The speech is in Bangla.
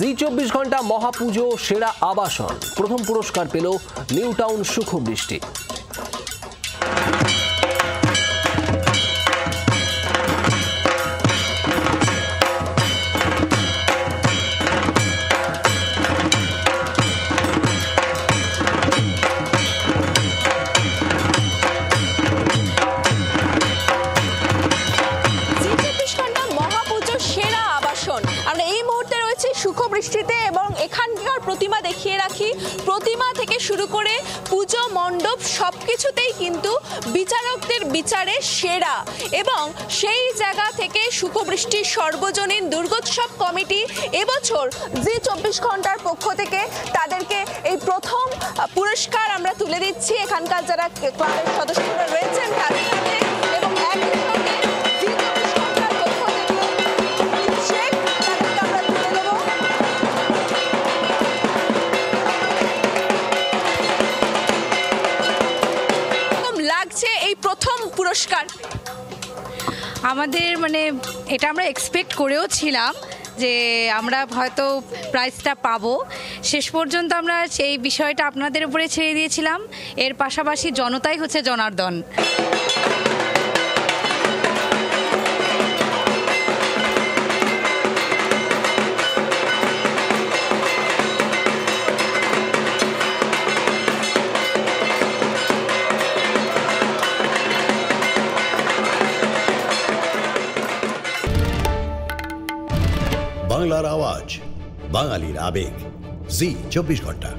জি 24 ঘন্টা মহাপুজো সেরা আবাসন, প্রথম পুরস্কার পেল নিউ টাউন সুখবৃষ্টি। আমরা এই মুহূর্তে রয়েছে সুখবৃষ্টিতে এবং এখানকার প্রতিমা দেখিয়ে রাখি, প্রতিমা থেকে শুরু করে পুজো মণ্ডপ সবকিছুতেই কিন্তু বিচারকদের বিচারে সেরা। এবং সেই জায়গা থেকে সুখবৃষ্টির সর্বজনীন দুর্গোৎসব কমিটি এবছর জি 24 ঘন্টার পক্ষ থেকে তাদেরকে এই প্রথম পুরস্কার আমরা তুলে দিচ্ছি এখানকার যারা ক্লাবের সদস্যরা রয়েছেন তাদের কাছে। এবং একই সঙ্গে এই প্রথম পুরস্কার আমাদের এটা আমরা এক্সপেক্ট করেও ছিলাম যে আমরা হয়তো প্রাইজটা পাবো। শেষ পর্যন্ত আমরা এই বিষয়টা আপনাদের উপরে ছেড়ে দিয়েছিলাম। এর পাশাপাশি জনতাই হচ্ছে জনার্দন। বাংলার আওয়াজ, বাঙালির আবেগ, জি 24 ঘন্টা।